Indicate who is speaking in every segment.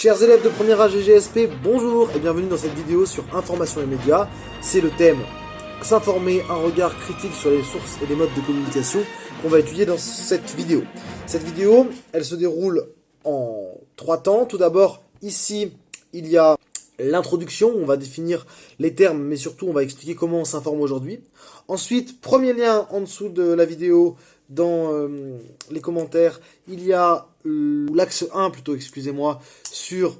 Speaker 1: Chers élèves de première AGGSP, bonjour et bienvenue dans cette vidéo sur Information et médias. C'est le thème s'informer, un regard critique sur les sources et les modes de communication qu'on va étudier dans cette vidéo. Cette vidéo, elle se déroule en 3 temps. Tout d'abord, ici, il y a l'introduction, on va définir les termes, mais surtout on va expliquer comment on s'informe aujourd'hui. Ensuite, premier lien en dessous de la vidéo, dans les commentaires, il y a l'axe 1 plutôt, excusez-moi, sur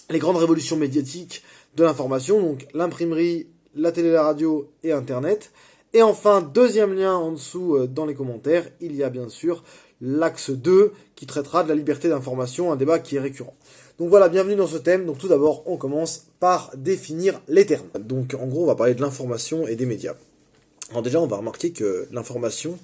Speaker 1: les grandes révolutions médiatiques de l'information, donc l'imprimerie, la télé, la radio et Internet. Et enfin, deuxième lien en dessous dans les commentaires, il y a bien sûr l'axe 2 qui traitera de la liberté d'information, un débat qui est récurrent. Donc voilà, bienvenue dans ce thème. Donc tout d'abord, on commence par définir les termes. Donc en gros, on va parler de l'information et des médias. Alors déjà, on va remarquer que l'information,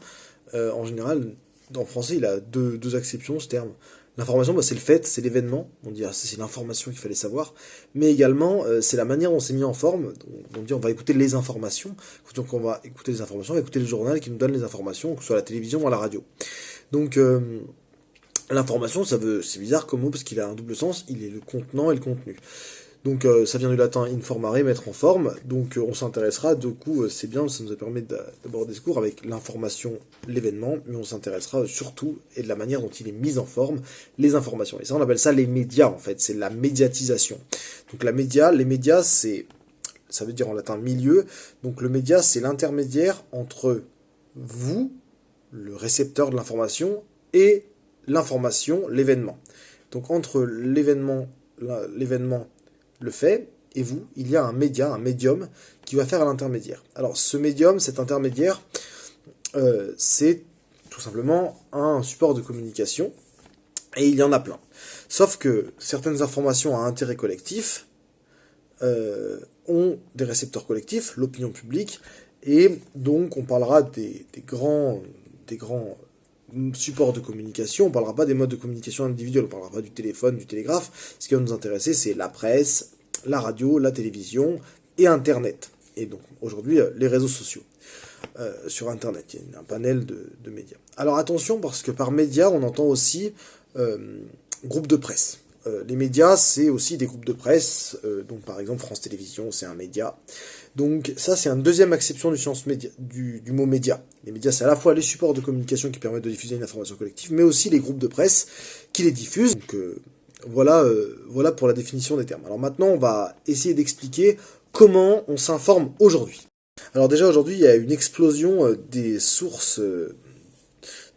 Speaker 1: en général, en français, il a deux acceptions, ce terme. L'information, c'est le fait, c'est l'événement. On dit, c'est l'information qu'il fallait savoir. Mais également, c'est la manière dont c'est mis en forme. On dit, on va écouter les informations. Donc on va écouter les informations, on va écouter le journal qui nous donne les informations, que ce soit à la télévision ou à la radio. Donc, l'information, c'est bizarre comme mot parce qu'il a un double sens, il est le contenant et le contenu. Donc ça vient du latin informare, mettre en forme, donc on s'intéressera, du coup c'est bien, ça nous permet d'aborder ce cours avec l'information, l'événement, mais on s'intéressera surtout et de la manière dont il est mis en forme, les informations. Et ça on appelle ça les médias en fait, c'est la médiatisation. Donc les médias ça veut dire en latin milieu, donc le média c'est l'intermédiaire entre vous, le récepteur de l'information, et l'information, l'événement. Donc entre l'événement, le fait, et vous, il y a un média, un médium, qui va faire l'intermédiaire. Alors ce médium, cet intermédiaire, c'est tout simplement un support de communication, et il y en a plein. Sauf que certaines informations à intérêt collectif ont des récepteurs collectifs, l'opinion publique, et donc on parlera des grands supports de communication, on ne parlera pas des modes de communication individuels, on ne parlera pas du téléphone, du télégraphe. Ce qui va nous intéresser, c'est la presse, la radio, la télévision et Internet. Et donc aujourd'hui, les réseaux sociaux. Sur Internet, il y a un panel de médias. Alors attention, parce que par médias, on entend aussi groupe de presse. Les médias, c'est aussi des groupes de presse, donc par exemple France Télévisions, c'est un média. Donc ça, c'est une deuxième acception du mot média. Les médias, c'est à la fois les supports de communication qui permettent de diffuser une information collective, mais aussi les groupes de presse qui les diffusent. Donc voilà pour la définition des termes. Alors maintenant, on va essayer d'expliquer comment on s'informe aujourd'hui. Alors déjà, aujourd'hui, il y a une explosion des sources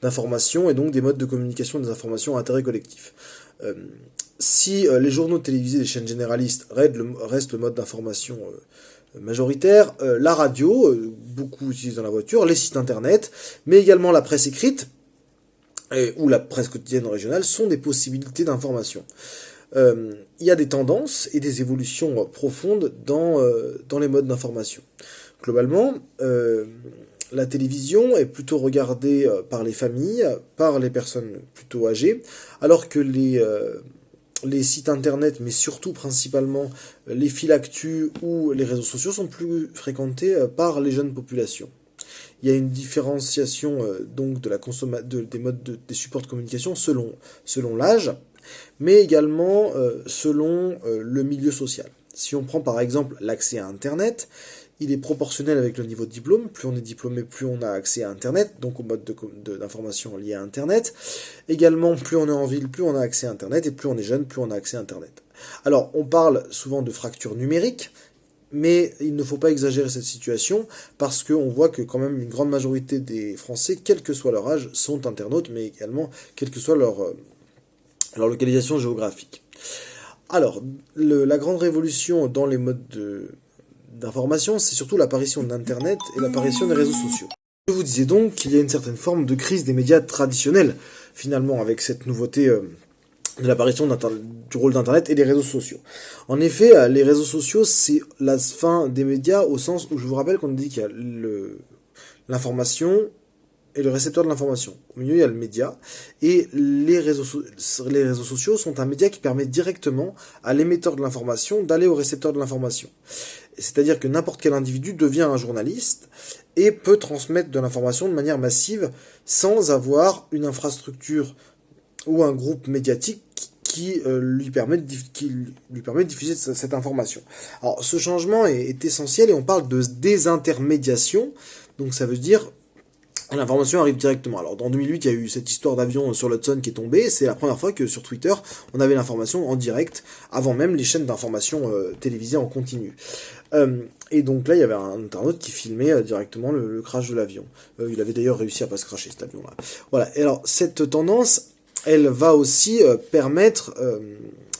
Speaker 1: d'information et donc des modes de communication des informations à intérêt collectif. Si les journaux télévisés des chaînes généralistes restent le mode d'information majoritaire, la radio, beaucoup utilisent dans la voiture, les sites internet, mais également la presse écrite, ou la presse quotidienne régionale, sont des possibilités d'information. Il y a des tendances et des évolutions profondes dans les modes d'information. Globalement, la télévision est plutôt regardée par les familles, par les personnes plutôt âgées, alors que les sites internet, mais surtout principalement les fils actus ou les réseaux sociaux sont plus fréquentés par les jeunes populations. Il y a une différenciation donc des modes des supports de communication selon l'âge, mais également selon le milieu social. Si on prend par exemple l'accès à Internet, il est proportionnel avec le niveau de diplôme. Plus on est diplômé, plus on a accès à Internet, donc au mode d'information lié à Internet. Également, plus on est en ville, plus on a accès à Internet, et plus on est jeune, plus on a accès à Internet. Alors, on parle souvent de fracture numérique, mais il ne faut pas exagérer cette situation, parce qu'on voit que quand même une grande majorité des Français, quel que soit leur âge, sont internautes, mais également quelle que soit leur localisation géographique. Alors, la grande révolution dans les modes d'information, c'est surtout l'apparition d'Internet et l'apparition des réseaux sociaux. Je vous disais donc qu'il y a une certaine forme de crise des médias traditionnels, finalement, avec cette nouveauté de l'apparition du rôle d'Internet et des réseaux sociaux. En effet, les réseaux sociaux, c'est la fin des médias au sens où je vous rappelle qu'on dit qu'il y a l'information et le récepteur de l'information. Au milieu, il y a le média. Et les réseaux sociaux sont un média qui permet directement à l'émetteur de l'information d'aller au récepteur de l'information. C'est-à-dire que n'importe quel individu devient un journaliste et peut transmettre de l'information de manière massive sans avoir une infrastructure ou un groupe médiatique qui lui permet de diffuser cette information. Alors ce changement est essentiel et on parle de désintermédiation, donc ça veut dire l'information arrive directement. Alors en 2008, il y a eu cette histoire d'avion sur l'Hudson qui est tombée, c'est la première fois que sur Twitter, on avait l'information en direct, avant même les chaînes d'information télévisées en continu. Et donc là, il y avait un internaute qui filmait directement le crash de l'avion. Il avait d'ailleurs réussi à pas se crasher cet avion-là. Voilà, et alors cette tendance, elle va aussi permettre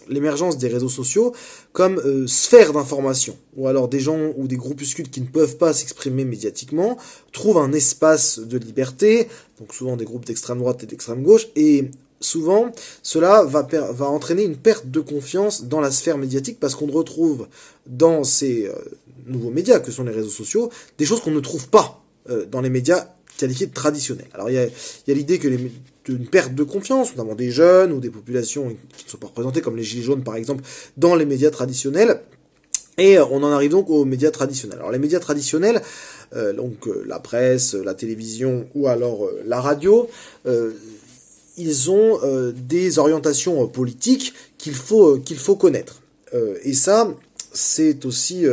Speaker 1: l'émergence des réseaux sociaux comme sphère d'information, ou alors des gens ou des groupuscules qui ne peuvent pas s'exprimer médiatiquement trouvent un espace de liberté, donc souvent des groupes d'extrême droite et d'extrême gauche, et souvent cela va entraîner une perte de confiance dans la sphère médiatique parce qu'on retrouve dans ces nouveaux médias que sont les réseaux sociaux des choses qu'on ne trouve pas dans les médias qualifiés de traditionnels. Alors il y a l'idée que une perte de confiance, notamment des jeunes ou des populations qui ne sont pas représentées, comme les gilets jaunes par exemple, dans les médias traditionnels. Et on en arrive donc aux médias traditionnels. Alors les médias traditionnels, la presse, la télévision ou alors la radio, ils ont des orientations politiques qu'il faut connaître. Et ça, c'est aussi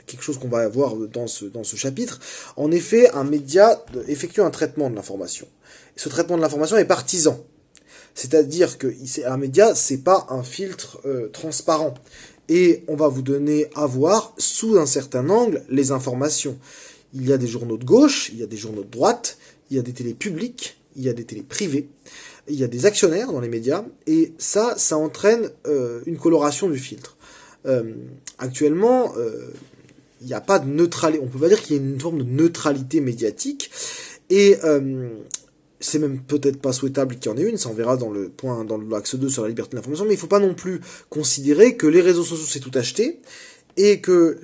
Speaker 1: quelque chose qu'on va avoir dans ce chapitre. En effet, un média effectue un traitement de l'information. Ce traitement de l'information est partisan. C'est-à-dire que un média, c'est pas un filtre transparent. Et on va vous donner à voir, sous un certain angle, les informations. Il y a des journaux de gauche, il y a des journaux de droite, il y a des télés publiques, il y a des télés privées, il y a des actionnaires dans les médias, et ça entraîne une coloration du filtre. Actuellement, il n'y a pas de neutralité. On peut pas dire qu'il y a une forme de neutralité médiatique, et c'est même peut-être pas souhaitable qu'il y en ait une, ça on verra dans l'axe 2 sur la liberté de l'information, mais il faut pas non plus considérer que les réseaux sociaux c'est tout acheté, et que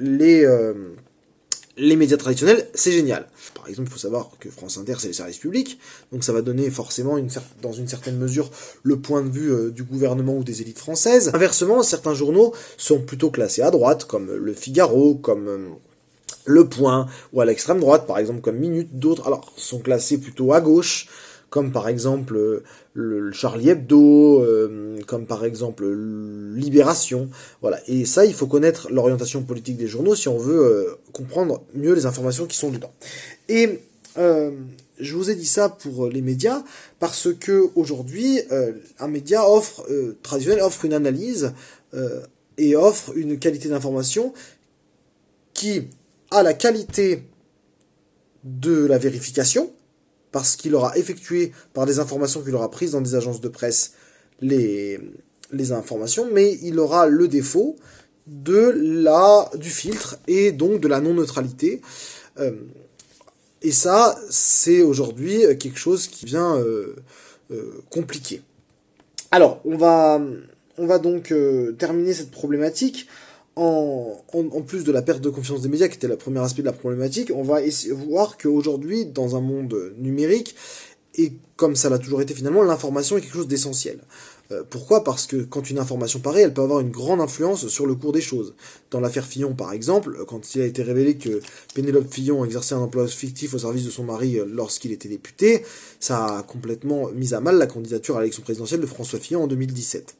Speaker 1: les médias traditionnels, c'est génial. Par exemple, il faut savoir que France Inter, c'est les services publics, donc ça va donner forcément, dans une certaine mesure, le point de vue du gouvernement ou des élites françaises. Inversement, certains journaux sont plutôt classés à droite, comme Le Figaro, comme Le Point, ou à l'extrême droite, par exemple, comme Minute. D'autres, alors, sont classés plutôt à gauche, comme par exemple le Charlie Hebdo, comme par exemple Libération, voilà. Et ça, il faut connaître l'orientation politique des journaux si on veut comprendre mieux les informations qui sont dedans. Et je vous ai dit ça pour les médias parce que aujourd'hui, un média traditionnel offre une analyse et offre une qualité d'information qui a la qualité de la vérification, parce qu'il aura effectué par des informations qu'il aura prises dans des agences de presse les informations, mais il aura le défaut du filtre et donc de la non-neutralité. Et ça, c'est aujourd'hui quelque chose qui vient compliqué. Alors, on va donc terminer cette problématique. En plus de la perte de confiance des médias, qui était le premier aspect de la problématique, on va voir qu'aujourd'hui, dans un monde numérique, et comme ça l'a toujours été finalement, l'information est quelque chose d'essentiel. Pourquoi ? Parce que quand une information paraît, elle peut avoir une grande influence sur le cours des choses. Dans l'affaire Fillon, par exemple, quand il a été révélé que Pénélope Fillon exerçait un emploi fictif au service de son mari lorsqu'il était député, ça a complètement mis à mal la candidature à l'élection présidentielle de François Fillon en 2017.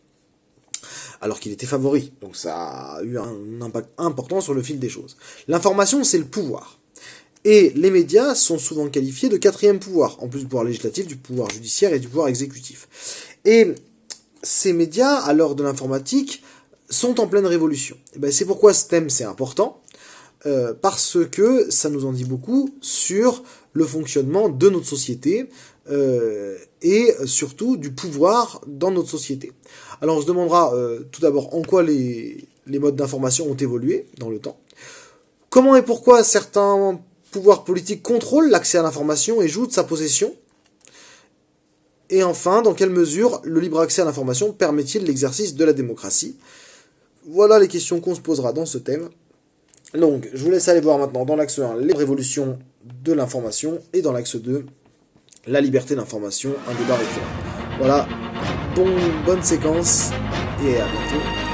Speaker 1: Alors qu'il était favori. Donc ça a eu un impact important sur le fil des choses. L'information, c'est le pouvoir. Et les médias sont souvent qualifiés de quatrième pouvoir, en plus du pouvoir législatif, du pouvoir judiciaire et du pouvoir exécutif. Et ces médias, à l'heure de l'informatique, sont en pleine révolution. Et ben c'est pourquoi ce thème, c'est important, parce que ça nous en dit beaucoup sur le fonctionnement de notre société, et surtout du pouvoir dans notre société. Alors on se demandera tout d'abord en quoi les modes d'information ont évolué dans le temps, comment et pourquoi certains pouvoirs politiques contrôlent l'accès à l'information et jouent de sa possession, et enfin dans quelle mesure le libre accès à l'information permet-il l'exercice de la démocratie. Voilà les questions qu'on se posera dans ce thème. Donc je vous laisse aller voir maintenant dans l'axe 1 les révolutions de l'information et dans l'axe 2 la liberté d'information, un débat récurrent. Voilà, bonne séquence et à bientôt.